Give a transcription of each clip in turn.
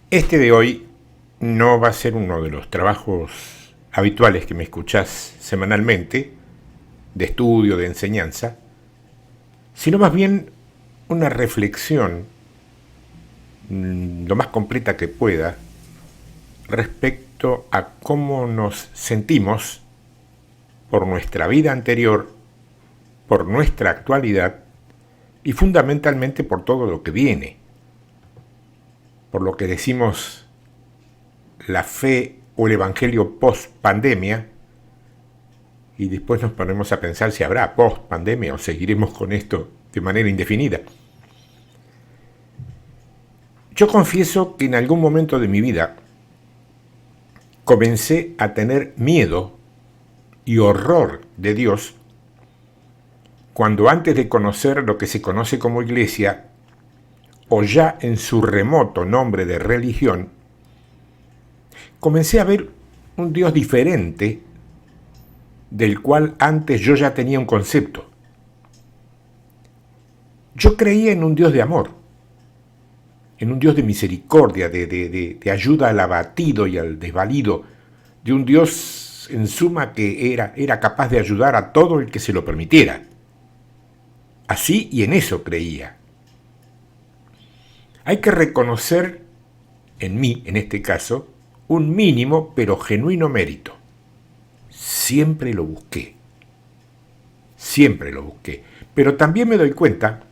Este de hoy no va a ser uno de los trabajos habituales que me escuchás semanalmente, de estudio, de enseñanza, sino más bien una reflexión lo más completa que pueda respecto a cómo nos sentimos por nuestra vida anterior, por nuestra actualidad y fundamentalmente por todo lo que viene, por lo que decimos la fe o el evangelio post pandemia, y después nos ponemos a pensar si habrá post pandemia o seguiremos con esto de manera indefinida. Yo confieso que en algún momento de mi vida comencé a tener miedo y horror de Dios cuando, antes de conocer lo que se conoce como iglesia, o ya en su remoto nombre de religión, comencé a ver un Dios diferente del cual antes yo ya tenía un concepto. Yo creía en un Dios de amor, en un Dios de misericordia, de ayuda al abatido y al desvalido, de un Dios en suma que era capaz de ayudar a todo el que se lo permitiera. Así y en eso creía. Hay que reconocer en mí, en este caso, un mínimo pero genuino mérito. Siempre lo busqué. Siempre lo busqué. Pero también me doy cuenta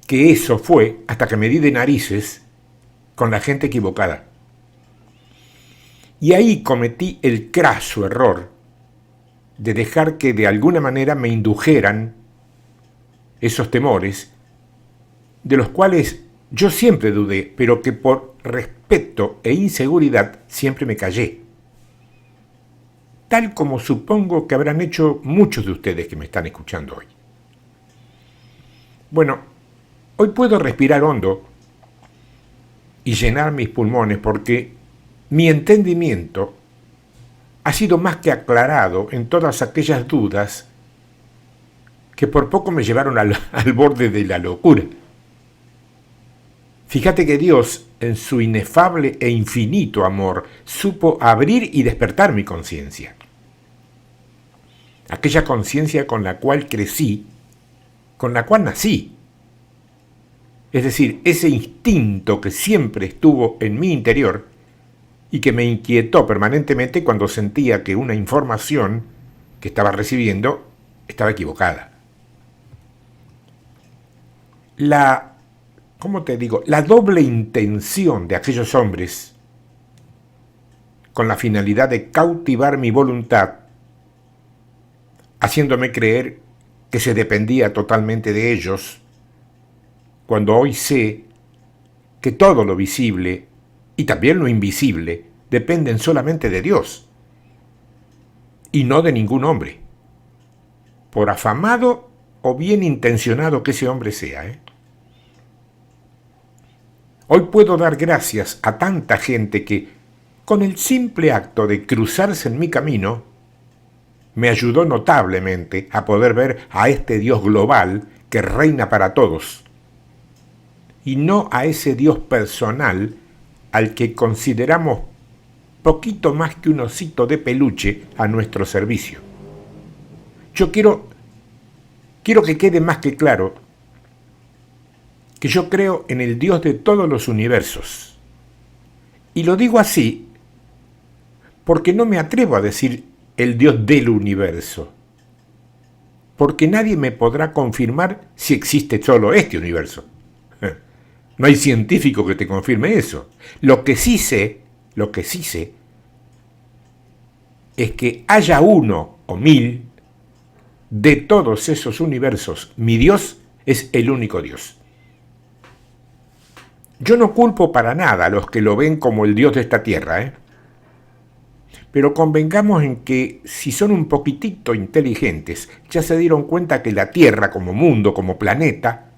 que eso fue hasta que me di de narices con la gente equivocada. Y ahí cometí el craso error de dejar que de alguna manera me indujeran esos temores, de los cuales yo siempre dudé, pero que por respeto e inseguridad siempre me callé. Tal como supongo que habrán hecho muchos de ustedes que me están escuchando hoy. Bueno, hoy puedo respirar hondo y llenar mis pulmones porque mi entendimiento ha sido más que aclarado en todas aquellas dudas que por poco me llevaron al borde de la locura. Fíjate que Dios, en su inefable e infinito amor, supo abrir y despertar mi conciencia. Aquella conciencia con la cual crecí, con la cual nací. Es decir, ese instinto que siempre estuvo en mi interior y que me inquietó permanentemente cuando sentía que una información que estaba recibiendo estaba equivocada. ¿Cómo te digo? La doble intención de aquellos hombres, con la finalidad de cautivar mi voluntad, haciéndome creer que se dependía totalmente de ellos, cuando hoy sé que todo lo visible y también lo invisible dependen solamente de Dios y no de ningún hombre, por afamado o bien intencionado que ese hombre sea. Hoy puedo dar gracias a tanta gente que, con el simple acto de cruzarse en mi camino, me ayudó notablemente a poder ver a este Dios global que reina para todos, y no a ese Dios personal al que consideramos poquito más que un osito de peluche a nuestro servicio. Yo quiero que quede más que claro que yo creo en el Dios de todos los universos. Y lo digo así porque no me atrevo a decir el Dios del universo, porque nadie me podrá confirmar si existe solo este universo. No hay científico que te confirme eso. Lo que sí sé es que haya uno o mil de todos esos universos, mi Dios es el único Dios. Yo no culpo para nada a los que lo ven como el Dios de esta tierra, pero convengamos en que si son un poquitito inteligentes, ya se dieron cuenta que la Tierra como mundo, como planeta,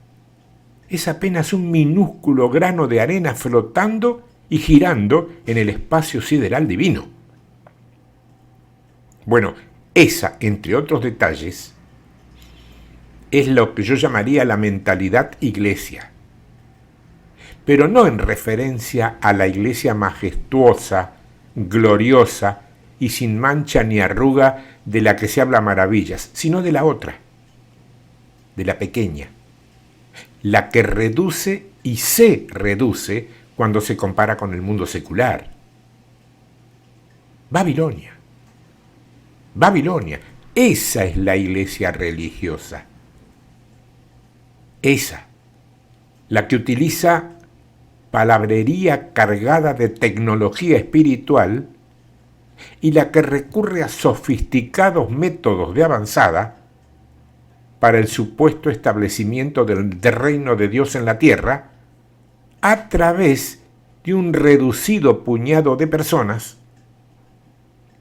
es apenas un minúsculo grano de arena flotando y girando en el espacio sideral divino. Bueno, esa, entre otros detalles, es lo que yo llamaría la mentalidad iglesia. pero no en referencia a la iglesia majestuosa, gloriosa y sin mancha ni arruga de la que se habla maravillas, sino de la otra, de la pequeña, la que reduce y se reduce cuando se compara con el mundo secular. Babilonia. Babilonia. Esa es la iglesia religiosa. Esa, la que utiliza palabrería cargada de tecnología espiritual y la que recurre a sofisticados métodos de avanzada para el supuesto establecimiento del reino de Dios en la tierra a través de un reducido puñado de personas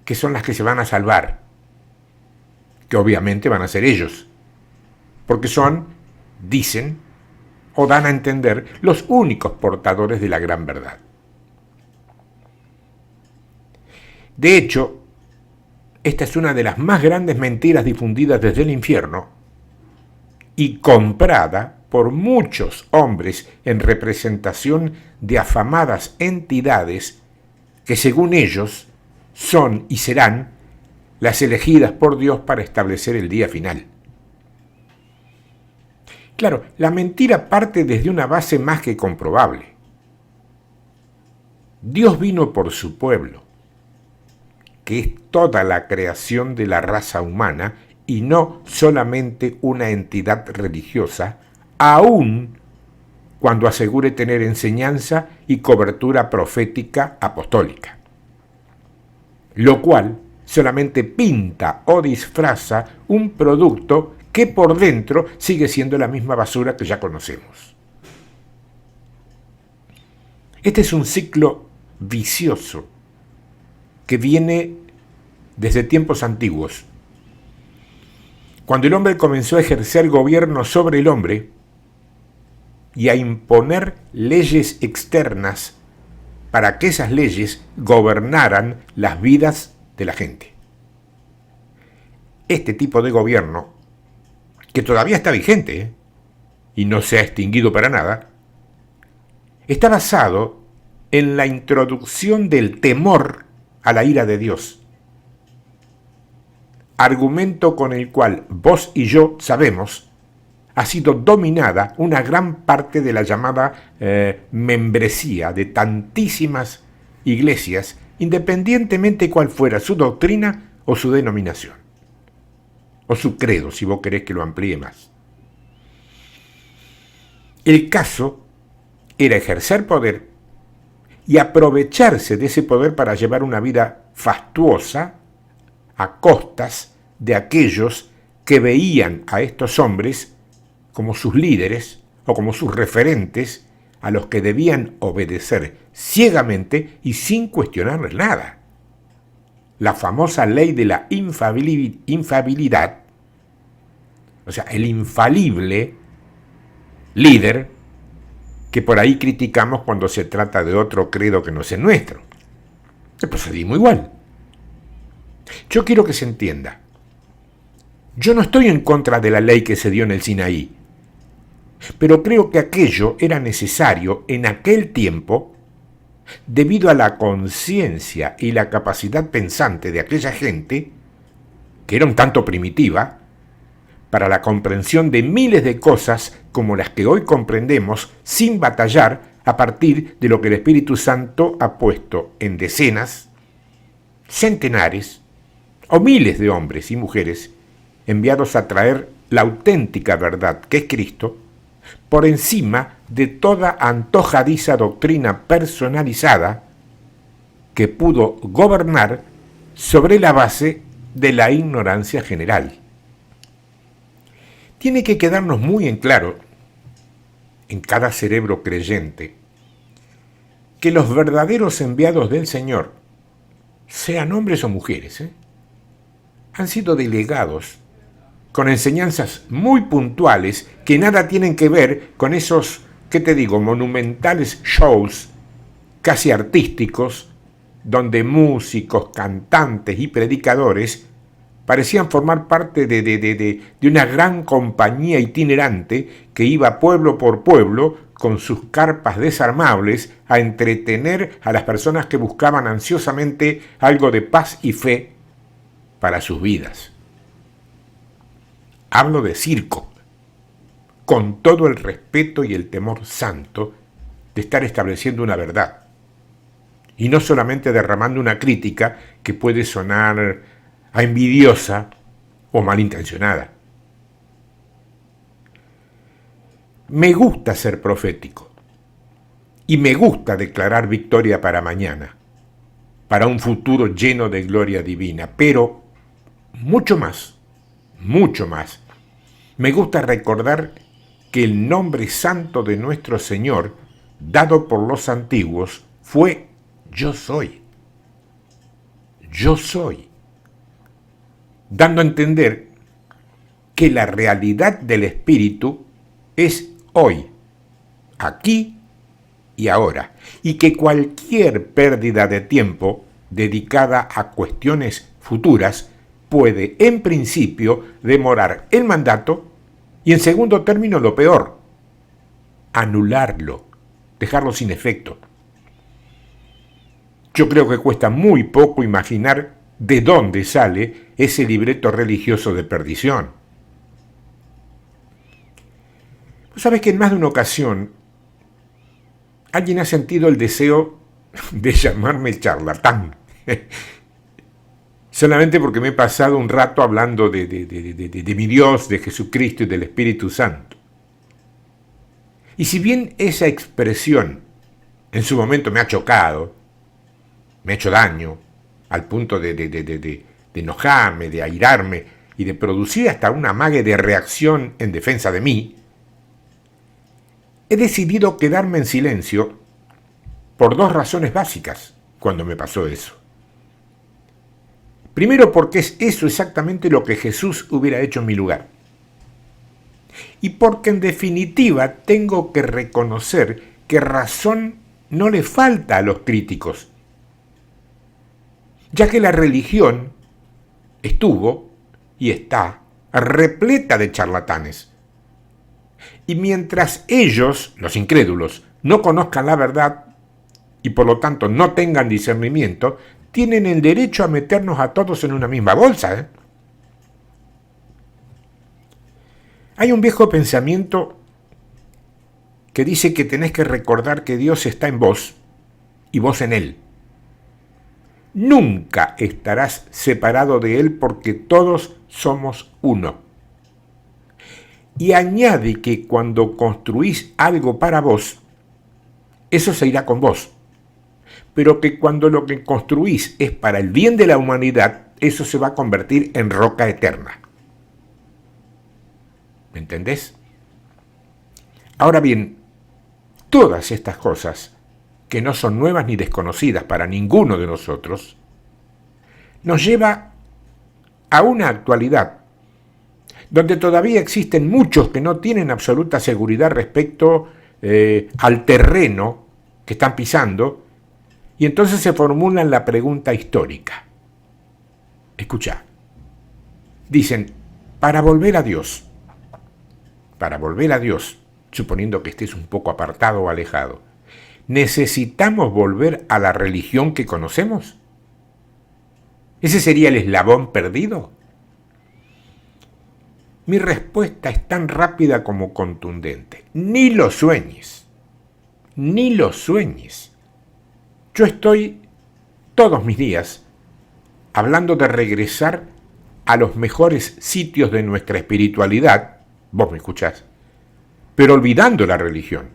que son las que se van a salvar, que obviamente van a ser ellos, porque son, dicen, o dan a entender, los únicos portadores de la gran verdad. De hecho, esta es una de las más grandes mentiras difundidas desde el infierno y comprada por muchos hombres en representación de afamadas entidades que, según ellos, son y serán las elegidas por Dios para establecer el día final. Claro, la mentira parte desde una base más que comprobable. Dios vino por su pueblo, que es toda la creación de la raza humana y no solamente una entidad religiosa, aun cuando asegure tener enseñanza y cobertura profética apostólica, lo cual solamente pinta o disfraza un producto que por dentro sigue siendo la misma basura que ya conocemos. Este es un ciclo vicioso que viene desde tiempos antiguos. Cuando el hombre comenzó a ejercer gobierno sobre el hombre y a imponer leyes externas para que esas leyes gobernaran las vidas de la gente. Este tipo de gobierno, que todavía está vigente y no se ha extinguido para nada, está basado en la introducción del temor a la ira de Dios, argumento con el cual vos y yo sabemos ha sido dominada una gran parte de la llamada membresía de tantísimas iglesias, independientemente cuál fuera su doctrina o su denominación, o su credo, si vos querés que lo amplíe más. El caso era ejercer poder y aprovecharse de ese poder para llevar una vida fastuosa a costas de aquellos que veían a estos hombres como sus líderes o como sus referentes a los que debían obedecer ciegamente y sin cuestionarles nada. La famosa ley de la infalibilidad, o sea, el infalible líder que por ahí criticamos cuando se trata de otro credo que no es el nuestro. El procedimos igual. Yo quiero que se entienda. Yo no estoy en contra de la ley que se dio en el Sinaí, pero creo que aquello era necesario en aquel tiempo debido a la conciencia y la capacidad pensante de aquella gente, que era un tanto primitiva, para la comprensión de miles de cosas como las que hoy comprendemos sin batallar a partir de lo que el Espíritu Santo ha puesto en decenas, centenares o miles de hombres y mujeres enviados a traer la auténtica verdad que es Cristo, por encima de toda antojadiza doctrina personalizada que pudo gobernar sobre la base de la ignorancia general. Tiene que quedarnos muy en claro, en cada cerebro creyente, que los verdaderos enviados del Señor, sean hombres o mujeres, han sido delegados con enseñanzas muy puntuales que nada tienen que ver con esos, ¿qué te digo?, monumentales shows casi artísticos, donde músicos, cantantes y predicadores parecían formar parte de una gran compañía itinerante que iba pueblo por pueblo con sus carpas desarmables a entretener a las personas que buscaban ansiosamente algo de paz y fe para sus vidas. Hablo de circo, con todo el respeto y el temor santo de estar estableciendo una verdad, y no solamente derramando una crítica que puede sonar a envidiosa o malintencionada. Me gusta ser profético y me gusta declarar victoria para mañana, para un futuro lleno de gloria divina, pero mucho más, me gusta recordar que el nombre santo de nuestro Señor, dado por los antiguos, fue Yo soy. Yo soy. Dando a entender que la realidad del Espíritu es hoy, aquí y ahora, y que cualquier pérdida de tiempo dedicada a cuestiones futuras puede, en principio, demorar el mandato y, en segundo término, lo peor, anularlo, dejarlo sin efecto. Yo creo que cuesta muy poco imaginar de dónde sale ese libreto religioso de perdición. ¿Vos sabés que en más de una ocasión alguien ha sentido el deseo de llamarme charlatán? Solamente porque me he pasado un rato hablando de mi Dios, de Jesucristo y del Espíritu Santo. Y si bien esa expresión en su momento me ha chocado, me ha hecho daño, al punto de enojarme, de airarme y de producir hasta una amague de reacción en defensa de mí, he decidido quedarme en silencio por dos razones básicas cuando me pasó eso. Primero, porque es eso exactamente lo que Jesús hubiera hecho en mi lugar. Y porque en definitiva tengo que reconocer que razón no le falta a los críticos, ya que la religión estuvo y está repleta de charlatanes. Y mientras ellos, los incrédulos, no conozcan la verdad y por lo tanto no tengan discernimiento, tienen el derecho a meternos a todos en una misma bolsa, ¿eh? Hay un viejo pensamiento que dice que tenés que recordar que Dios está en vos y vos en Él. Nunca estarás separado de Él porque todos somos uno. Y añade que cuando construís algo para vos, eso se irá con vos. Pero que cuando lo que construís es para el bien de la humanidad, eso se va a convertir en roca eterna. ¿Me entendés? Ahora bien, todas estas cosas, que no son nuevas ni desconocidas para ninguno de nosotros, nos lleva a una actualidad donde todavía existen muchos que no tienen absoluta seguridad respecto al terreno que están pisando, y entonces se formulan la pregunta histórica. Escuchá. Dicen, para volver a Dios, suponiendo que estés un poco apartado o alejado, ¿necesitamos volver a la religión que conocemos? ¿Ese sería el eslabón perdido? Mi respuesta es tan rápida como contundente. Ni lo sueñes. Ni lo sueñes. Yo estoy todos mis días hablando de regresar a los mejores sitios de nuestra espiritualidad, vos me escuchás, pero olvidando la religión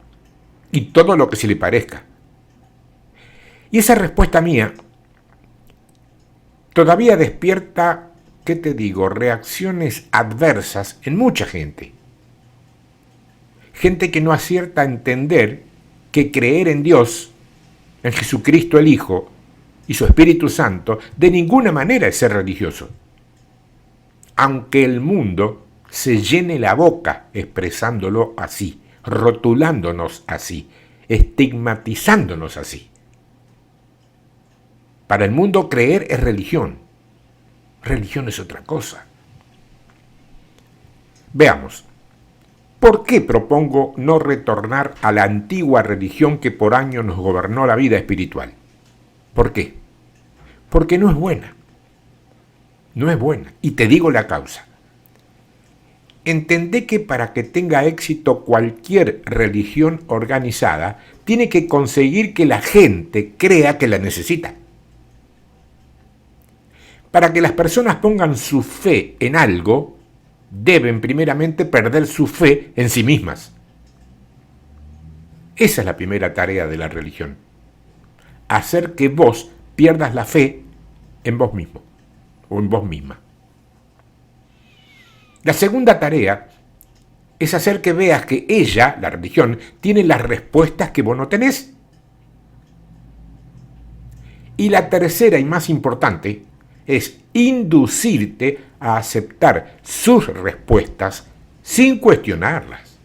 y todo lo que se le parezca. Y esa respuesta mía todavía despierta, ¿qué te digo?, reacciones adversas en mucha gente. Gente que no acierta a entender que creer en Dios, en Jesucristo el Hijo y su Espíritu Santo, de ninguna manera es ser religioso. Aunque el mundo se llene la boca expresándolo así, rotulándonos así, estigmatizándonos así. Para el mundo creer es religión. Religión es otra cosa. Veamos. ¿Por qué propongo no retornar a la antigua religión que por años nos gobernó la vida espiritual? ¿Por qué? Porque no es buena. No es buena. Y te digo la causa. Entendé que para que tenga éxito cualquier religión organizada, tiene que conseguir que la gente crea que la necesita. Para que las personas pongan su fe en algo, deben primeramente perder su fe en sí mismas. Esa es la primera tarea de la religión. Hacer que vos pierdas la fe en vos mismo o en vos misma. La segunda tarea es hacer que veas que ella, la religión, tiene las respuestas que vos no tenés. Y la tercera y más importante es inducirte a aceptar sus respuestas sin cuestionarlas.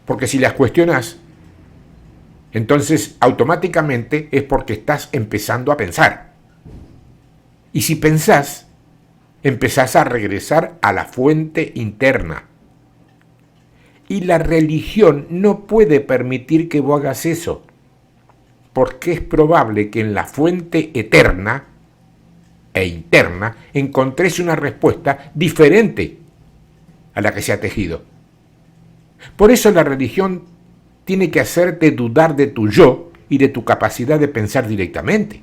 Porque si las cuestionas, entonces automáticamente es porque estás empezando a pensar. Y si pensás, empezás a regresar a la fuente interna. Y la religión no puede permitir que vos hagas eso, porque es probable que en la fuente eterna e interna encontres una respuesta diferente a la que se ha tejido. Por eso la religión tiene que hacerte dudar de tu yo y de tu capacidad de pensar directamente.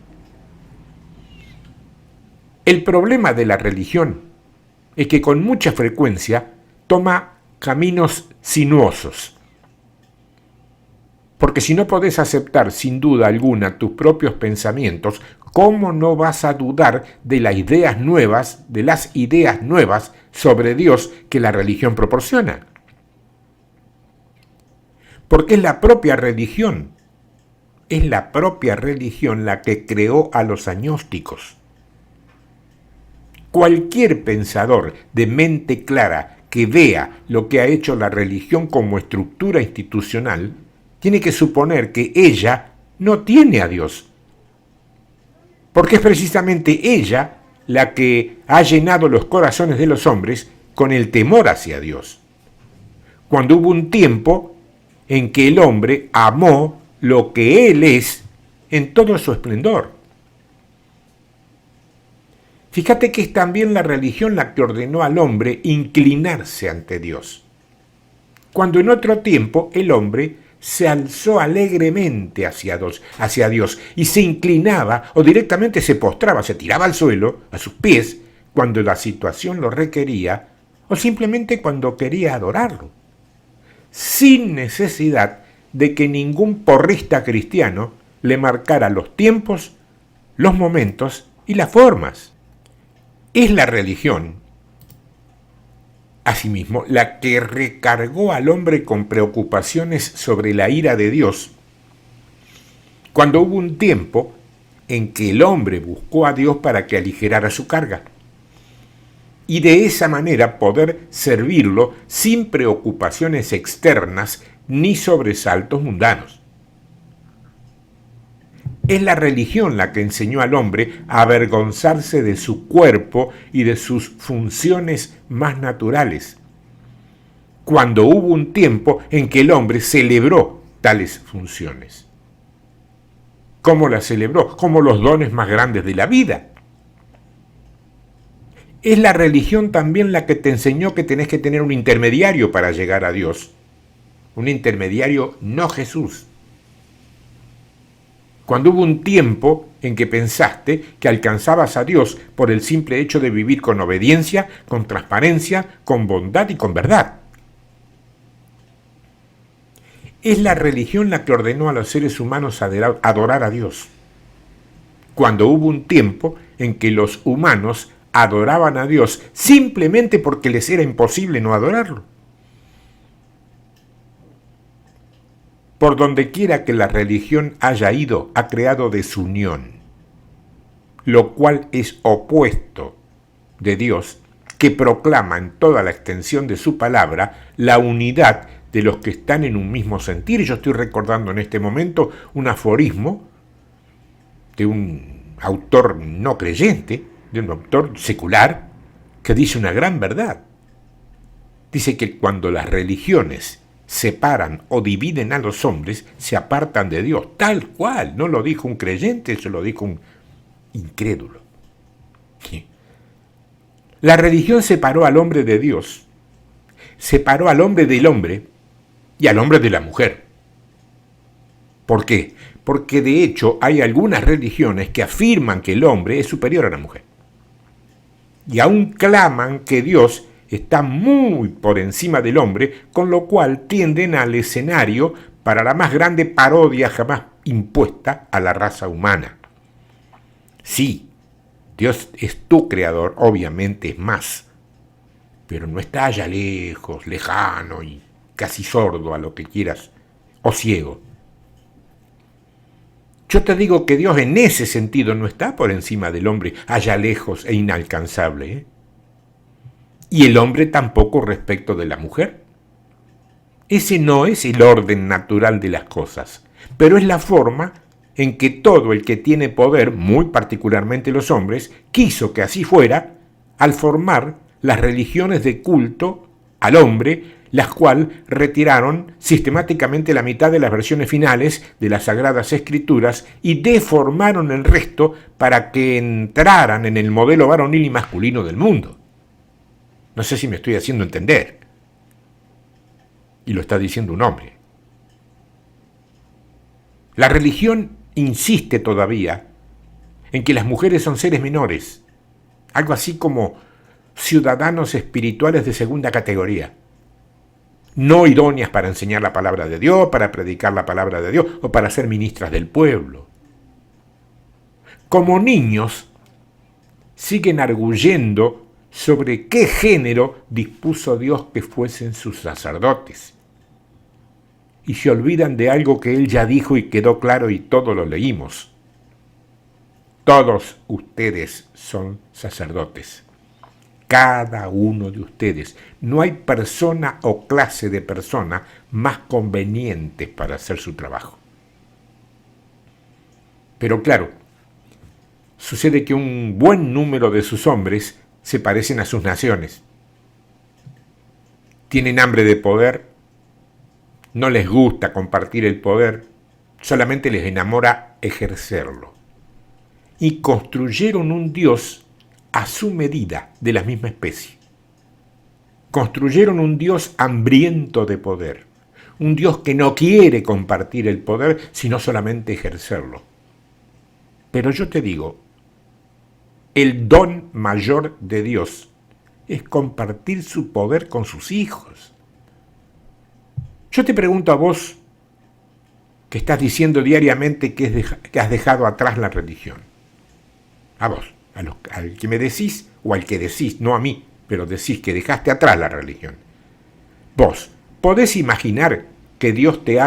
El problema de la religión es que con mucha frecuencia toma caminos sinuosos. Porque si no podés aceptar sin duda alguna tus propios pensamientos, ¿cómo no vas a dudar de las ideas nuevas sobre Dios que la religión proporciona? Porque es la propia religión la que creó a los agnósticos. Cualquier pensador de mente clara que vea lo que ha hecho la religión como estructura institucional, tiene que suponer que ella no tiene a Dios. Porque es precisamente ella la que ha llenado los corazones de los hombres con el temor hacia Dios. Cuando hubo un tiempo en que el hombre amó lo que Él es en todo su esplendor. Fíjate que es también la religión la que ordenó al hombre inclinarse ante Dios. Cuando en otro tiempo el hombre se alzó alegremente hacia Dios y se inclinaba o directamente se postraba, se tiraba al suelo, a sus pies, cuando la situación lo requería o simplemente cuando quería adorarlo, sin necesidad de que ningún porrista cristiano le marcara los tiempos, los momentos y las formas. Es la religión, asimismo, la que recargó al hombre con preocupaciones sobre la ira de Dios, cuando hubo un tiempo en que el hombre buscó a Dios para que aligerara su carga, y de esa manera poder servirlo sin preocupaciones externas ni sobresaltos mundanos. Es la religión la que enseñó al hombre a avergonzarse de su cuerpo y de sus funciones más naturales, cuando hubo un tiempo en que el hombre celebró tales funciones. ¿Cómo las celebró? Como los dones más grandes de la vida. Es la religión también la que te enseñó que tenés que tener un intermediario para llegar a Dios. Un intermediario no Jesús. Cuando hubo un tiempo en que pensaste que alcanzabas a Dios por el simple hecho de vivir con obediencia, con transparencia, con bondad y con verdad. Es la religión la que ordenó a los seres humanos adorar a Dios. Cuando hubo un tiempo en que los humanos adoraban a Dios simplemente porque les era imposible no adorarlo. Por donde quiera que la religión haya ido, ha creado desunión, lo cual es opuesto de Dios, que proclama en toda la extensión de su palabra la unidad de los que están en un mismo sentir. Yo estoy recordando en este momento un aforismo de un autor no creyente, de un autor secular, que dice una gran verdad. Dice que cuando las religiones separan o dividen a los hombres, se apartan de Dios. Tal cual, no lo dijo un creyente, eso lo dijo un incrédulo. La religión separó al hombre de Dios, separó al hombre del hombre y al hombre de la mujer. ¿Por qué? Porque de hecho hay algunas religiones que afirman que el hombre es superior a la mujer. Y aún claman que Dios está muy por encima del hombre, con lo cual tienden al escenario para la más grande parodia jamás impuesta a la raza humana. Sí, Dios es tu creador, obviamente es más, pero no está allá lejos, lejano y casi sordo a lo que quieras, o ciego. Yo te digo que Dios en ese sentido no está por encima del hombre, allá lejos e inalcanzable, ¿eh? Y el hombre tampoco respecto de la mujer. Ese no es el orden natural de las cosas, pero es la forma en que todo el que tiene poder, muy particularmente los hombres, quiso que así fuera al formar las religiones de culto al hombre, las cuales retiraron sistemáticamente la mitad de las versiones finales de las Sagradas Escrituras y deformaron el resto para que entraran en el modelo varonil y masculino del mundo. No sé si me estoy haciendo entender. Y lo está diciendo un hombre. La religión insiste todavía en que las mujeres son seres menores, algo así como ciudadanos espirituales de segunda categoría, no idóneas para enseñar la palabra de Dios, para predicar la palabra de Dios o para ser ministras del pueblo. Como niños, siguen arguyendo sobre qué género dispuso Dios que fuesen sus sacerdotes. Y se olvidan de algo que Él ya dijo y quedó claro y todos lo leímos. Todos ustedes son sacerdotes. Cada uno de ustedes. No hay persona o clase de persona más conveniente para hacer su trabajo. Pero claro, sucede que un buen número de sus hombres se parecen a sus naciones. Tienen hambre de poder, no les gusta compartir el poder, solamente les enamora ejercerlo. Y construyeron un Dios a su medida, de la misma especie. Construyeron un Dios hambriento de poder, un Dios que no quiere compartir el poder, sino solamente ejercerlo. Pero yo te digo, el don mayor de Dios es compartir su poder con sus hijos. Yo te pregunto a vos, que estás diciendo diariamente que has dejado atrás la religión. A vos, al que me decís, o al que decís, no a mí, pero decís que dejaste atrás la religión. Vos, ¿podés imaginar que Dios te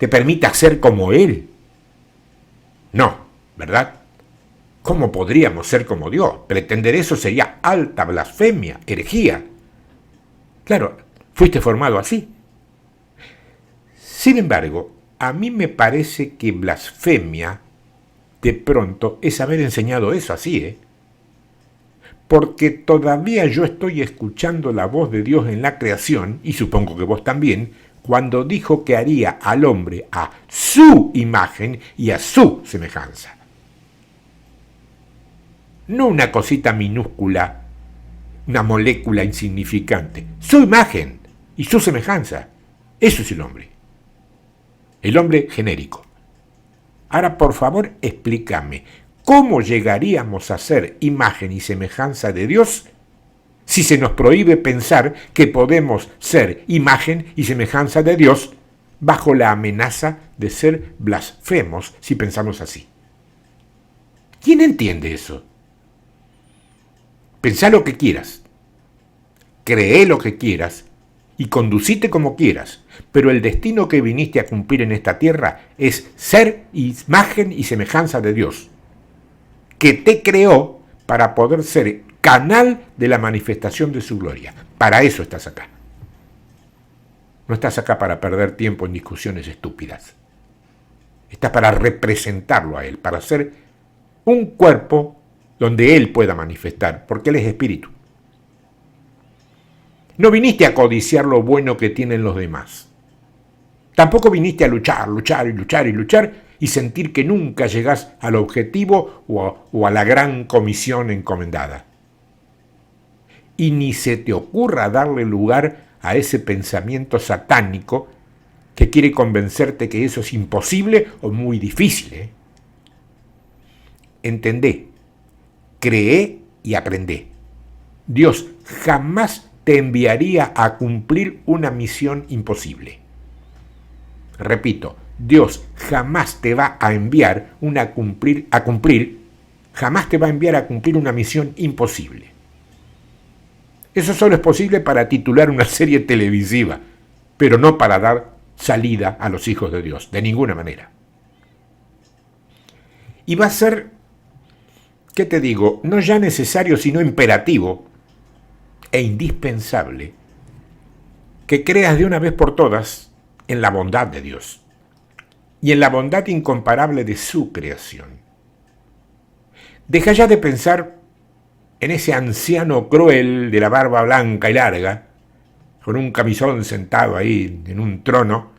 permita ser como Él? No, ¿verdad? ¿Cómo podríamos ser como Dios? Pretender eso sería alta blasfemia, herejía. Claro, fuiste formado así. Sin embargo, a mí me parece que blasfemia, de pronto, es haber enseñado eso así, ¿eh? Porque todavía yo estoy escuchando la voz de Dios en la creación, y supongo que vos también, cuando dijo que haría al hombre a su imagen y a su semejanza. No una cosita minúscula, una molécula insignificante. Su imagen y su semejanza. Eso es el hombre. El hombre genérico. Ahora, por favor, explícame, ¿cómo llegaríamos a ser imagen y semejanza de Dios si se nos prohíbe pensar que podemos ser imagen y semejanza de Dios bajo la amenaza de ser blasfemos si pensamos así? ¿Quién entiende eso? Pensá lo que quieras, cree lo que quieras y conducite como quieras, pero el destino que viniste a cumplir en esta tierra es ser imagen y semejanza de Dios, que te creó para poder ser canal de la manifestación de su gloria. Para eso estás acá. No estás acá para perder tiempo en discusiones estúpidas. Estás para representarlo a Él, para ser un cuerpo donde Él pueda manifestar, porque Él es espíritu. No viniste a codiciar lo bueno que tienen los demás. Tampoco viniste a luchar, luchar y luchar y luchar y sentir que nunca llegás al objetivo o a la gran comisión encomendada. Y ni se te ocurra darle lugar a ese pensamiento satánico que quiere convencerte que eso es imposible o muy difícil. Entendé, cree y aprendé. Dios jamás te enviaría a cumplir una misión imposible. Repito, Dios jamás te va a enviar jamás te va a enviar a cumplir una misión imposible. Eso solo es posible para titular una serie televisiva, pero no para dar salida a los hijos de Dios, de ninguna manera. Y va a ser, ¿qué te digo? No ya necesario, sino imperativo e indispensable que creas de una vez por todas en la bondad de Dios y en la bondad incomparable de su creación. Deja ya de pensar en ese anciano cruel de la barba blanca y larga, con un camisón sentado ahí en un trono,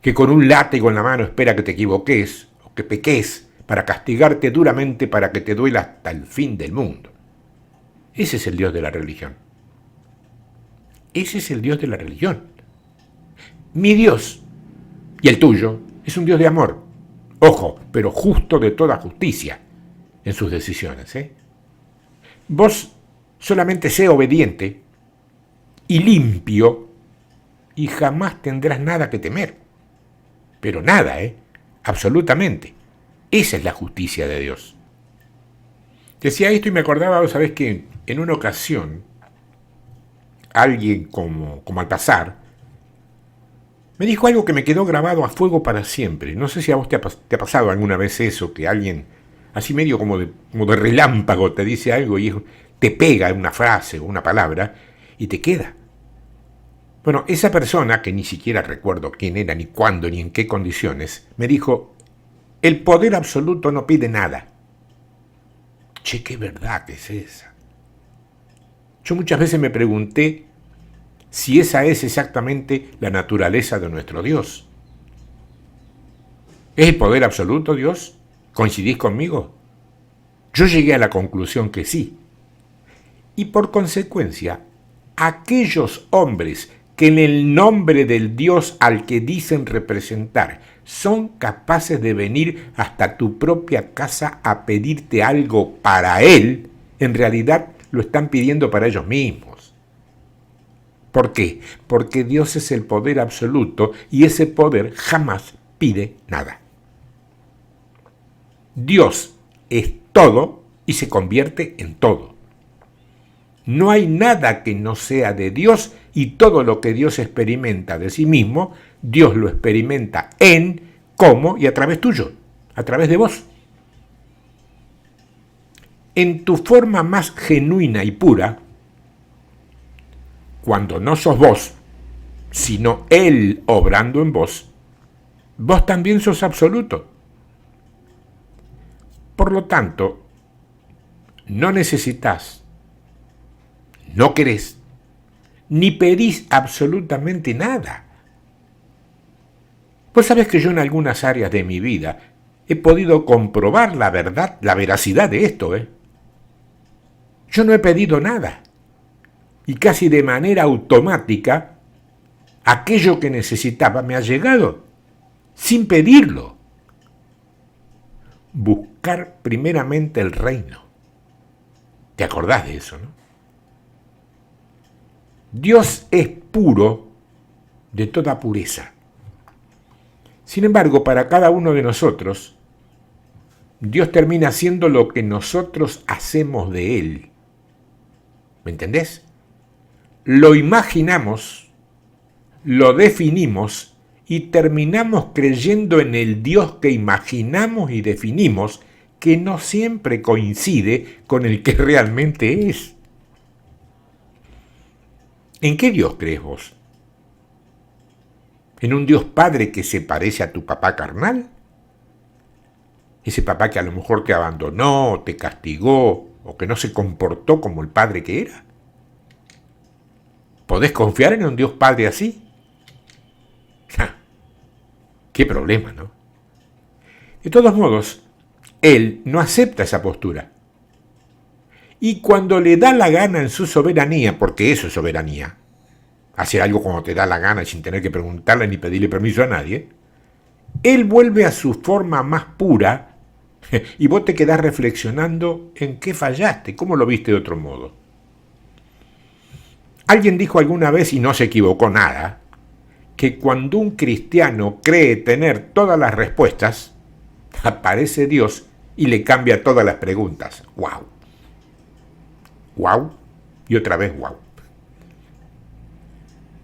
que con un látigo en la mano espera que te equivoques o que peques para castigarte duramente para que te duela hasta el fin del mundo. Ese es el Dios de la religión. Ese es el Dios de la religión. Mi Dios y el tuyo es un Dios de amor. Ojo, pero justo de toda justicia en sus decisiones. Vos solamente sé obediente y limpio y jamás tendrás nada que temer. Pero nada, absolutamente. Esa es la justicia de Dios. Decía esto y me acordaba, ¿sabes qué? En una ocasión, alguien como al pasar, me dijo algo que me quedó grabado a fuego para siempre. No sé si a vos te ha pasado alguna vez eso, que alguien, así medio como de relámpago, te dice algo y te pega una frase o una palabra y te queda. Bueno, esa persona, que ni siquiera recuerdo quién era, ni cuándo, ni en qué condiciones, me dijo, el poder absoluto no pide nada. Che, qué verdad que es esa. Yo muchas veces me pregunté si esa es exactamente la naturaleza de nuestro Dios. ¿Es el poder absoluto, Dios? ¿Coincidís conmigo? Yo llegué a la conclusión que sí. Y por consecuencia, aquellos hombres que en el nombre del Dios al que dicen representar son capaces de venir hasta tu propia casa a pedirte algo para Él, en realidad lo están pidiendo para ellos mismos. ¿Por qué? Porque Dios es el poder absoluto y ese poder jamás pide nada. Dios es todo y se convierte en todo. No hay nada que no sea de Dios y todo lo que Dios experimenta de sí mismo, Dios lo experimenta en, como y a través tuyo, a través de vos. En tu forma más genuina y pura, cuando no sos vos, sino Él obrando en vos, vos también sos absoluto. Por lo tanto, no necesitas, no querés, ni pedís absolutamente nada. Vos sabés que yo en algunas áreas de mi vida he podido comprobar la verdad, la veracidad de esto. Yo no he pedido nada. Y casi de manera automática, aquello que necesitaba me ha llegado, sin pedirlo. Buscar primeramente el reino. ¿Te acordás de eso, no? Dios es puro de toda pureza. Sin embargo, para cada uno de nosotros, Dios termina siendo lo que nosotros hacemos de Él. ¿Me entendés? Lo imaginamos, lo definimos y terminamos creyendo en el Dios que imaginamos y definimos, que no siempre coincide con el que realmente es. ¿En qué Dios crees vos? ¿En un Dios Padre que se parece a tu papá carnal? Ese papá que a lo mejor te abandonó, te castigó o que no se comportó como el padre que era. ¿Podés confiar en un Dios Padre así? Ja, qué problema, ¿no? De todos modos, Él no acepta esa postura. Y cuando le da la gana en su soberanía, porque eso es soberanía, hacer algo cuando te da la gana y sin tener que preguntarle ni pedirle permiso a nadie, Él vuelve a su forma más pura y vos te quedás reflexionando en qué fallaste, cómo lo viste de otro modo. Alguien dijo alguna vez, y no se equivocó nada, que cuando un cristiano cree tener todas las respuestas, aparece Dios y le cambia todas las preguntas. ¡Wow! ¡Wow! Y otra vez ¡wow!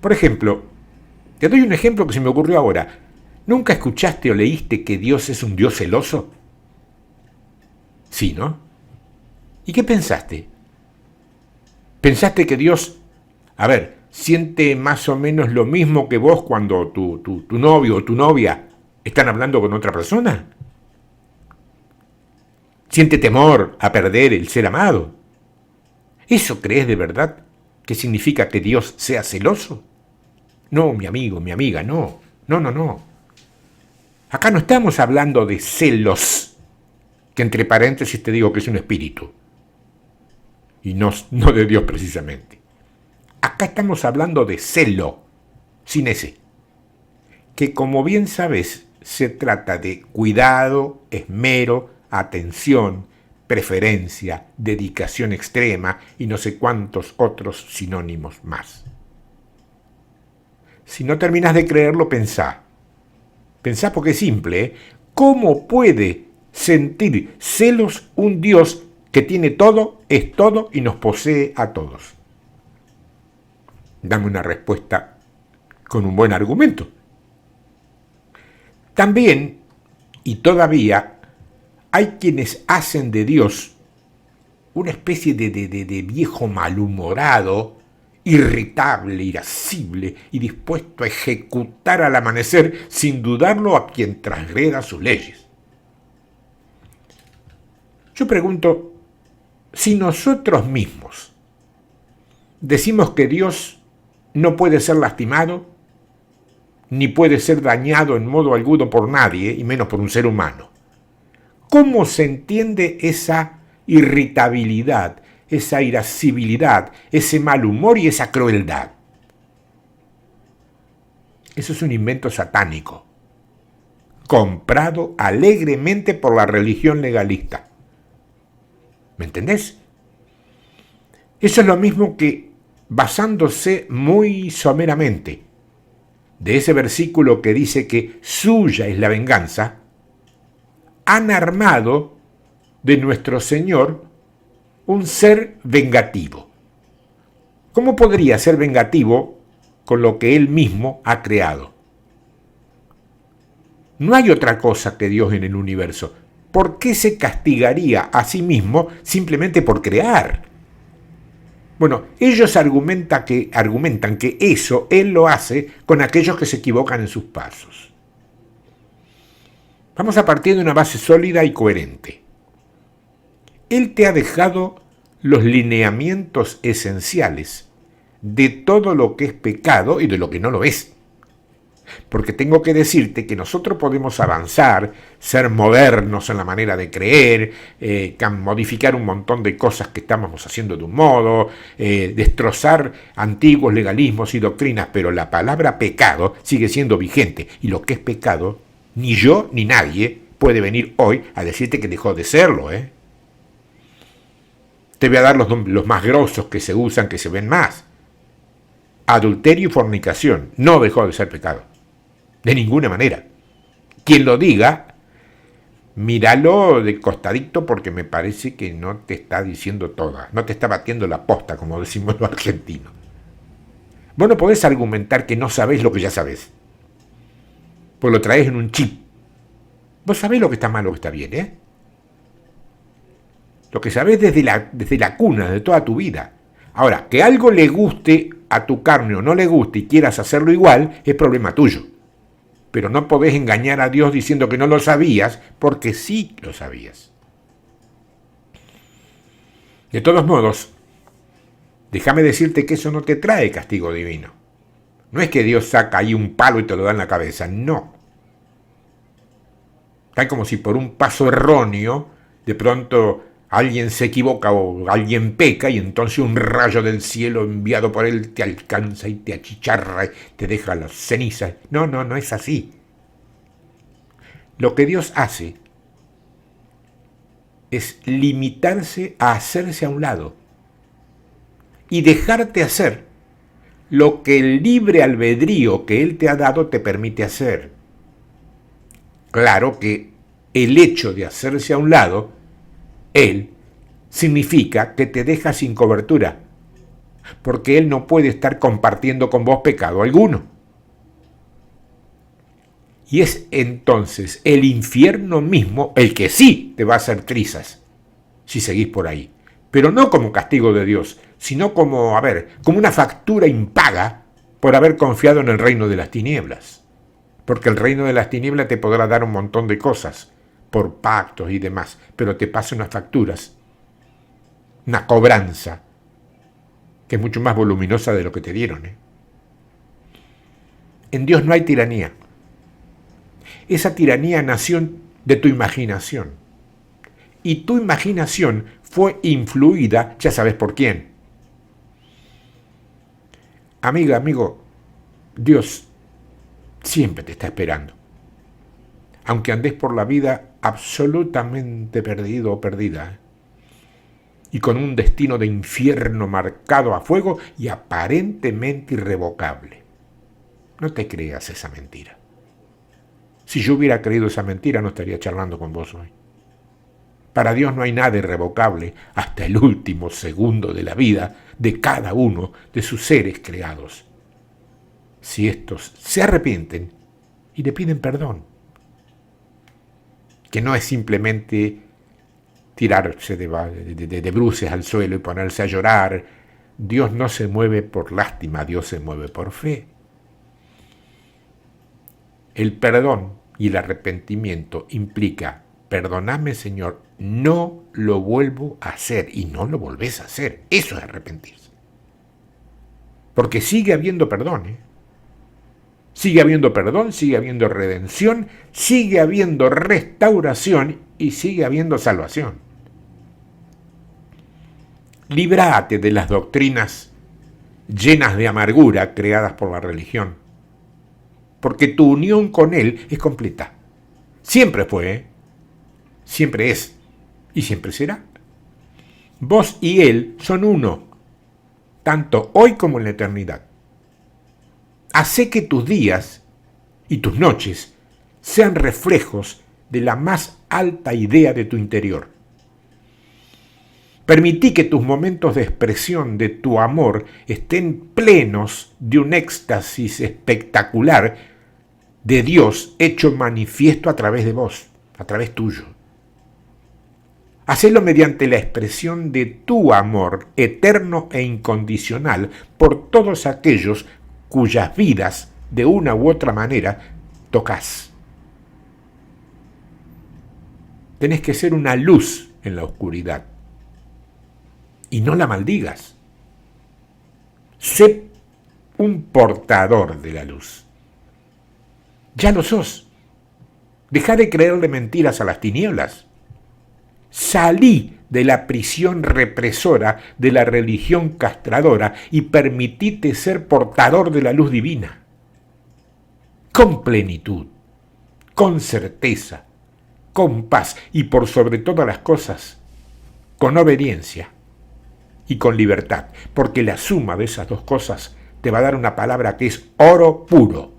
Por ejemplo, te doy un ejemplo que se me ocurrió ahora. ¿Nunca escuchaste o leíste que Dios es un Dios celoso? Sí, ¿no? ¿Y qué pensaste? ¿Pensaste que Dios, siente más o menos lo mismo que vos cuando tu novio o tu novia están hablando con otra persona? ¿Siente temor a perder el ser amado? ¿Eso crees de verdad que significa que Dios sea celoso? No, mi amigo, mi amiga, no. No. Acá no estamos hablando de celos, que entre paréntesis te digo que es un espíritu, y no de Dios precisamente. Acá estamos hablando de celo, sin ese, que como bien sabes, se trata de cuidado, esmero, atención, preferencia, dedicación extrema y no sé cuántos otros sinónimos más. Si no terminas de creerlo, pensá. Pensá porque es simple, ¿eh? ¿Cómo puede sentir celos un Dios que tiene todo, es todo y nos posee a todos? Dame una respuesta con un buen argumento. También, y todavía, hay quienes hacen de Dios una especie de viejo malhumorado, irritable, irascible y dispuesto a ejecutar al amanecer sin dudarlo a quien transgreda sus leyes. Yo pregunto, si nosotros mismos decimos que Dios no puede ser lastimado, ni puede ser dañado en modo alguno por nadie, y menos por un ser humano, ¿cómo se entiende esa irritabilidad, esa irascibilidad, ese mal humor y esa crueldad? Eso es un invento satánico, comprado alegremente por la religión legalista. ¿Me entendés? Eso es lo mismo que, basándose muy someramente de ese versículo que dice que suya es la venganza, han armado de nuestro Señor un ser vengativo. ¿Cómo podría ser vengativo con lo que Él mismo ha creado? No hay otra cosa que Dios en el universo. ¿Por qué se castigaría a sí mismo simplemente por crear? Bueno, ellos argumentan que eso Él lo hace con aquellos que se equivocan en sus pasos. Vamos a partir de una base sólida y coherente. Él te ha dejado los lineamientos esenciales de todo lo que es pecado y de lo que no lo es. Porque tengo que decirte que nosotros podemos avanzar, ser modernos en la manera de creer, modificar un montón de cosas que estábamos haciendo de un modo, destrozar antiguos legalismos y doctrinas, pero la palabra pecado sigue siendo vigente. Y lo que es pecado, ni yo ni nadie puede venir hoy a decirte que dejó de serlo, ¿eh? Te voy a dar los más grosos que se usan, que se ven más. Adulterio y fornicación no dejó de ser pecado. De ninguna manera. Quien lo diga, míralo de costadito porque me parece que no te está diciendo toda. No te está batiendo la posta, como decimos los argentinos. Vos no podés argumentar que no sabés lo que ya sabés. Pues lo traés en un chip. Vos sabés lo que está mal, lo que está bien, ¿eh? Lo que sabés desde la cuna, de toda tu vida. Ahora, que algo le guste a tu carne o no le guste y quieras hacerlo igual, es problema tuyo. Pero no podés engañar a Dios diciendo que no lo sabías, porque sí lo sabías. De todos modos, Déjame decirte que eso no te trae castigo divino. No es que Dios saca ahí un palo y te lo da en la cabeza, no. Tal como si por un paso erróneo de pronto alguien se equivoca o alguien peca y entonces un rayo del cielo enviado por él te alcanza y te achicharra y te deja las cenizas. No, no, no es así. Lo que Dios hace es limitarse a hacerse a un lado y dejarte hacer lo que el libre albedrío que Él te ha dado te permite hacer. Claro que el hecho de hacerse a un lado, Él, significa que te deja sin cobertura, porque Él no puede estar compartiendo con vos pecado alguno. Y es entonces el infierno mismo el que sí te va a hacer trizas, si seguís por ahí. Pero no como castigo de Dios, sino como una factura impaga por haber confiado en el reino de las tinieblas. Porque el reino de las tinieblas te podrá dar un montón de cosas, por pactos y demás, pero te pasa unas facturas, una cobranza, que es mucho más voluminosa de lo que te dieron. En Dios no hay tiranía. Esa tiranía nació de tu imaginación. Y tu imaginación fue influida, ya sabes por quién. Amiga, amigo, Dios siempre te está esperando. Aunque andes por la vida absolutamente perdido o perdida, y con un destino de infierno marcado a fuego y aparentemente irrevocable. No te creas esa mentira. Si yo hubiera creído esa mentira, no estaría charlando con vos hoy. Para Dios no hay nada irrevocable hasta el último segundo de la vida de cada uno de sus seres creados. Si estos se arrepienten y le piden perdón, que no es simplemente tirarse de bruces al suelo y ponerse a llorar. Dios no se mueve por lástima, Dios se mueve por fe. El perdón y el arrepentimiento implica: perdóname, Señor, no lo vuelvo a hacer, y no lo volvés a hacer. Eso es arrepentirse. Porque sigue habiendo perdón, Sigue habiendo perdón, sigue habiendo redención, sigue habiendo restauración y sigue habiendo salvación. Líbrate de las doctrinas llenas de amargura creadas por la religión, porque tu unión con Él es completa. Siempre fue, siempre es y siempre será. Vos y Él son uno, tanto hoy como en la eternidad. Hacé que tus días y tus noches sean reflejos de la más alta idea de tu interior. Permití que tus momentos de expresión de tu amor estén plenos de un éxtasis espectacular de Dios hecho manifiesto a través de vos, a través tuyo. Hacelo mediante la expresión de tu amor eterno e incondicional por todos aquellos cuyas vidas, de una u otra manera, tocas. Tenés que ser una luz en la oscuridad. Y no la maldigas. Sé un portador de la luz. Ya lo sos. Dejá de creerle mentiras a las tinieblas. Salí de la prisión represora de la religión castradora y permitite ser portador de la luz divina. Con plenitud, con certeza, con paz y por sobre todas las cosas, con obediencia y con libertad, porque la suma de esas dos cosas te va a dar una palabra que es oro puro: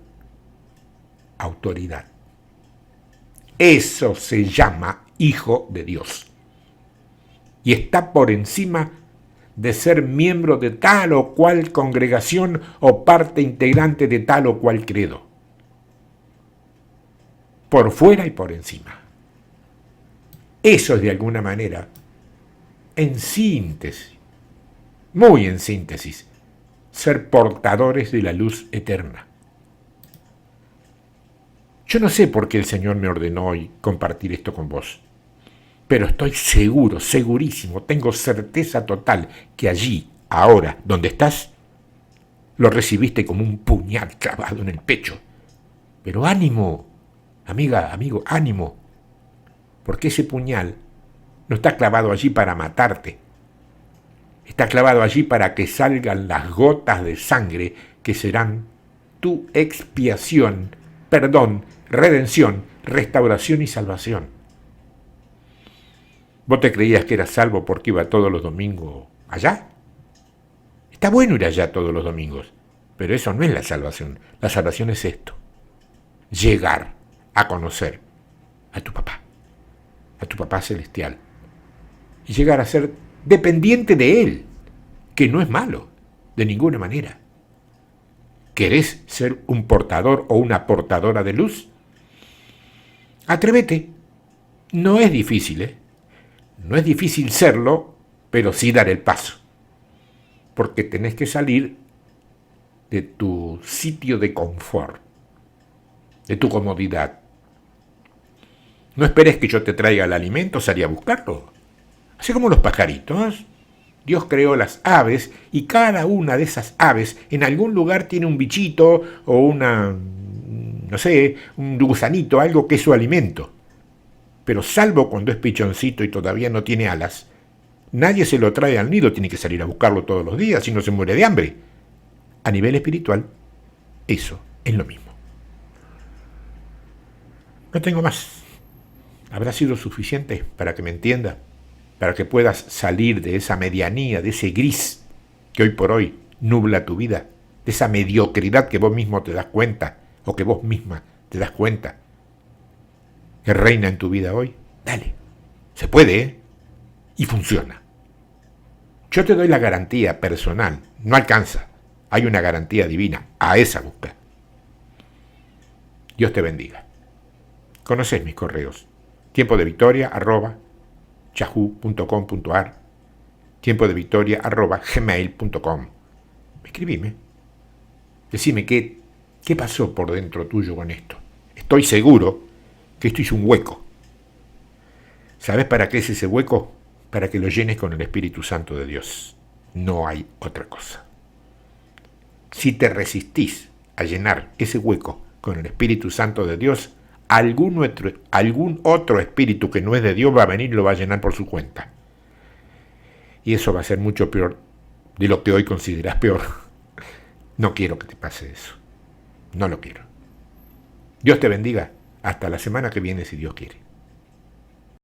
autoridad. Eso se llama hijo de Dios. Y está por encima de ser miembro de tal o cual congregación o parte integrante de tal o cual credo. Por fuera y por encima. Eso es de alguna manera, en síntesis, muy en síntesis, ser portadores de la luz eterna. Yo no sé por qué el Señor me ordenó hoy compartir esto con vos. Pero estoy seguro, segurísimo, tengo certeza total que allí, ahora, donde estás, lo recibiste como un puñal clavado en el pecho. Pero ánimo, amiga, amigo, ánimo, porque ese puñal no está clavado allí para matarte. Está clavado allí para que salgan las gotas de sangre que serán tu expiación, perdón, redención, restauración y salvación. ¿Vos te creías que eras salvo porque iba todos los domingos allá? Está bueno ir allá todos los domingos, pero eso no es la salvación. La salvación es esto: llegar a conocer a tu papá celestial, y llegar a ser dependiente de él, que no es malo, de ninguna manera. ¿Querés ser un portador o una portadora de luz? Atrévete. No es difícil, ¿eh? No es difícil serlo, pero sí dar el paso. Porque tenés que salir de tu sitio de confort, de tu comodidad. No esperes que yo te traiga el alimento, salí a buscarlo. Así como los pajaritos. Dios creó las aves y cada una de esas aves en algún lugar tiene un bichito o un gusanito, algo que es su alimento. Pero salvo cuando es pichoncito y todavía no tiene alas, nadie se lo trae al nido, tiene que salir a buscarlo todos los días, si no se muere de hambre. A nivel espiritual, eso es lo mismo. No tengo más. ¿Habrá sido suficiente para que me entienda? Para que puedas salir de esa medianía, de ese gris que hoy por hoy nubla tu vida, de esa mediocridad que vos mismo te das cuenta, o que vos misma te das cuenta, que reina en tu vida hoy. Dale, se puede, ¿eh? Y funciona. Yo te doy la garantía personal, no alcanza, hay una garantía divina, a esa busca. Dios te bendiga. Conocés mis correos: tiempodevictoria@yahoo.com.ar, tiempodevictoria@gmail.com. Escribime. Decime qué pasó por dentro tuyo con esto. Estoy seguro que esto hizo un hueco. ¿Sabes para qué es ese hueco? Para que lo llenes con el Espíritu Santo de Dios. No hay otra cosa. Si te resistís a llenar ese hueco con el Espíritu Santo de Dios, algún otro espíritu que no es de Dios va a venir y lo va a llenar por su cuenta. Y eso va a ser mucho peor de lo que hoy consideras peor. No quiero que te pase eso. No lo quiero. Dios te bendiga. Hasta la semana que viene, si Dios quiere.